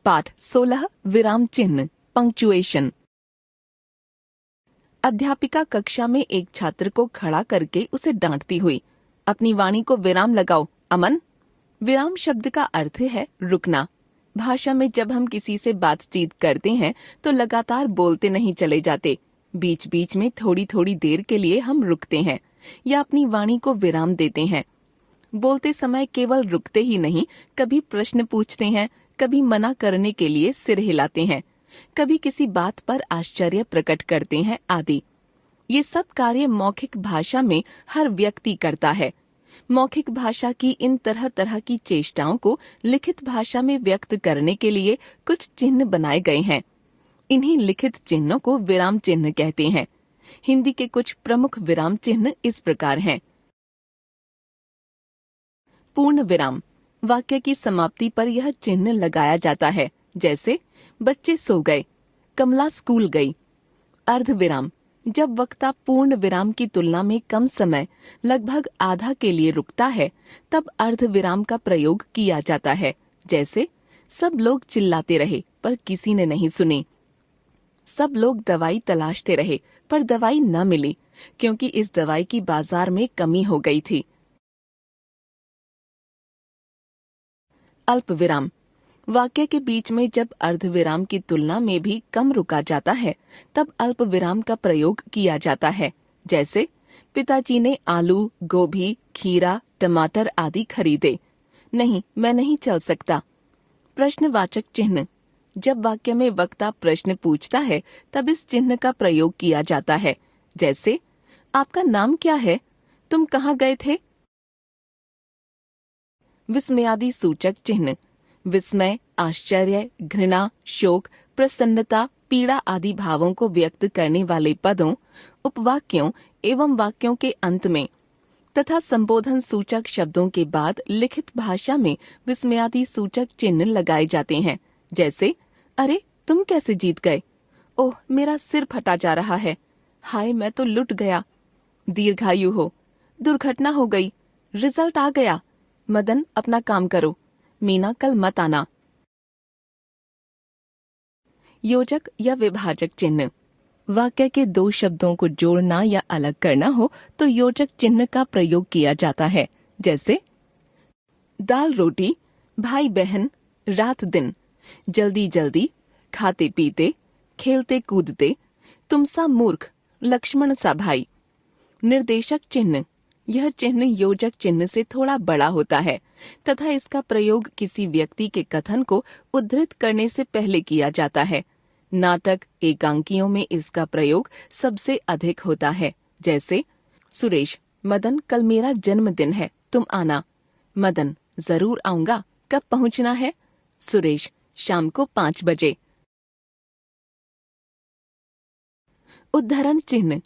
पाठ 16 विराम चिन्ह पंक्चुएशन। अध्यापिका कक्षा में एक छात्र को खड़ा करके उसे डांटती हुई, अपनी वाणी को विराम लगाओ अमन। विराम शब्द का अर्थ है रुकना। भाषा में जब हम किसी से बातचीत करते हैं तो लगातार बोलते नहीं चले जाते, बीच बीच में थोड़ी थोड़ी देर के लिए हम रुकते हैं या अपनी वाणी को विराम देते हैं। बोलते समय केवल रुकते ही नहीं, कभी प्रश्न पूछते हैं, कभी मना करने के लिए सिर हिलाते हैं, कभी किसी बात पर आश्चर्य प्रकट करते हैं आदि। ये सब कार्य मौखिक भाषा में हर व्यक्ति करता है। मौखिक भाषा की इन तरह तरह की चेष्टाओं को लिखित भाषा में व्यक्त करने के लिए कुछ चिन्ह बनाए गए हैं। इन्हीं लिखित चिन्हों को विराम चिन्ह कहते हैं। हिंदी के कुछ प्रमुख विराम चिन्ह इस प्रकार हैं। पूर्ण विराम, वाक्य की समाप्ति पर यह चिन्ह लगाया जाता है, जैसे बच्चे सो गए, कमला स्कूल गई। अर्ध विराम, जब वक्ता पूर्ण विराम की तुलना में कम समय, लगभग आधा के लिए रुकता है, तब अर्ध विराम का प्रयोग किया जाता है, जैसे सब लोग चिल्लाते रहे पर किसी ने नहीं सुनी। सब लोग दवाई तलाशते रहे पर दवाई न मिली, क्योंकि इस दवाई की बाजार में कमी हो गई थी। अल्प विराम, वाक्य के बीच में जब अर्धविराम की तुलना में भी कम रुका जाता है, तब अल्प विराम का प्रयोग किया जाता है, जैसे पिताजी ने आलू, गोभी, खीरा, टमाटर आदि खरीदे। नहीं, मैं नहीं चल सकता। प्रश्नवाचक चिन्ह, जब वाक्य में वक्ता प्रश्न पूछता है तब इस चिन्ह का प्रयोग किया जाता है, जैसे आपका नाम क्या है, तुम कहाँ गए थे। विस्मयादि सूचक चिन्ह, विस्मय, आश्चर्य, घृणा, शोक, प्रसन्नता, पीड़ा आदि भावों को व्यक्त करने वाले पदों, उपवाक्यों एवं वाक्यों के अंत में तथा संबोधन सूचक शब्दों के बाद लिखित भाषा में विस्मयादि सूचक चिन्ह लगाए जाते हैं, जैसे अरे तुम कैसे जीत गए, ओह मेरा सिर फटा जा रहा है, हाय मैं तो लुट गया, दीर्घायु हो, दुर्घटना हो गई, रिजल्ट आ गया, मदन अपना काम करो, मीना कल मत आना। योजक या विभाजक चिन्ह, वाक्य के दो शब्दों को जोड़ना या अलग करना हो तो योजक चिन्ह का प्रयोग किया जाता है, जैसे दाल रोटी, भाई बहन, रात दिन, जल्दी जल्दी, खाते पीते, खेलते कूदते, तुम सा मूर्ख, लक्ष्मण सा भाई। निर्देशक चिन्ह, यह चिन्ह योजक चिन्ह से थोड़ा बड़ा होता है तथा इसका प्रयोग किसी व्यक्ति के कथन को उद्धृत करने से पहले किया जाता है। नाटक, एकांकियों में इसका प्रयोग सबसे अधिक होता है, जैसे सुरेश, मदन कल मेरा जन्मदिन है, तुम आना। मदन, जरूर आऊंगा, कब पहुंचना है। सुरेश, शाम को 5 बजे। उद्धरण चिन्ह,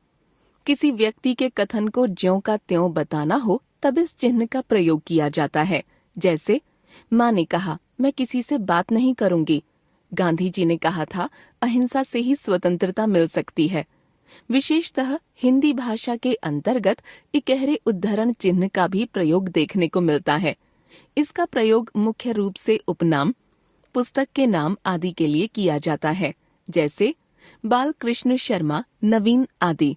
किसी व्यक्ति के कथन को ज्यों का त्यों बताना हो तब इस चिन्ह का प्रयोग किया जाता है, जैसे माँ ने कहा मैं किसी से बात नहीं करूंगी, गांधी जी ने कहा था अहिंसा से ही स्वतंत्रता मिल सकती है। विशेषतः हिंदी भाषा के अंतर्गत इकहरे उद्धरण चिन्ह का भी प्रयोग देखने को मिलता है। इसका प्रयोग मुख्य रूप से उपनाम, पुस्तक के नाम आदि के लिए किया जाता है, जैसे बाल कृष्ण शर्मा, नवीन आदि।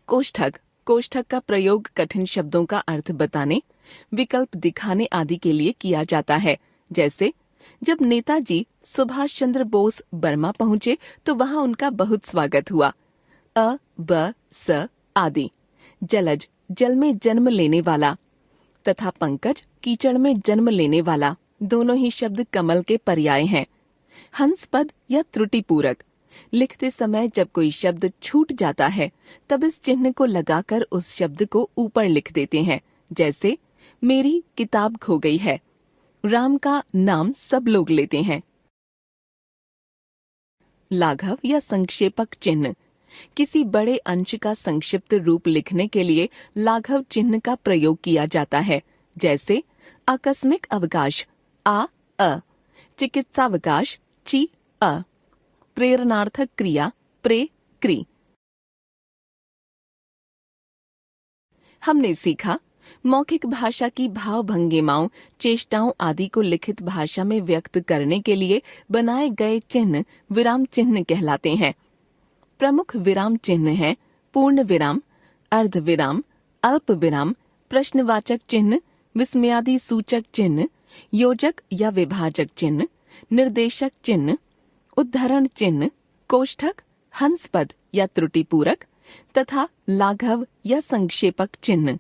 कोष्ठक, कोष्ठक का प्रयोग कठिन शब्दों का अर्थ बताने, विकल्प दिखाने आदि के लिए किया जाता है, जैसे जब नेताजी सुभाष चंद्र बोस बर्मा पहुंचे तो वहां उनका बहुत स्वागत हुआ। अ, ब, स आदि। जलज, जल में जन्म लेने वाला तथा पंकज, कीचड़ में जन्म लेने वाला, दोनों ही शब्द कमल के पर्याय हैं। हंस पद या त्रुटि पूरक, लिखते समय जब कोई शब्द छूट जाता है तब इस चिन्ह को लगाकर उस शब्द को ऊपर लिख देते हैं, जैसे मेरी किताब खो गई है, राम का नाम सब लोग लेते हैं। लाघव या संक्षेपक चिन्ह, किसी बड़े अंश का संक्षिप्त रूप लिखने के लिए लाघव चिन्ह का प्रयोग किया जाता है, जैसे आकस्मिक अवकाश, आ अ, चिकित्सावकाश, ची अ, प्रेरणार्थक क्रिया, प्रे क्री। हमने सीखा मौखिक भाषा की भाव भंगिमाओं, चेष्टाओं आदि को लिखित भाषा में व्यक्त करने के लिए बनाए गए चिन्ह विराम चिन्ह कहलाते हैं। प्रमुख विराम चिन्ह हैं पूर्ण विराम, अर्ध विराम, अल्प विराम, प्रश्नवाचक चिन्ह, विस्मयादि सूचक चिन्ह, योजक या विभाजक चिन्ह, निर्देशक चिन्ह, उद्धरण चिन्ह, कोष्ठक, हंसपद या त्रुटिपूरक तथा लाघव या संक्षेपक चिन्ह।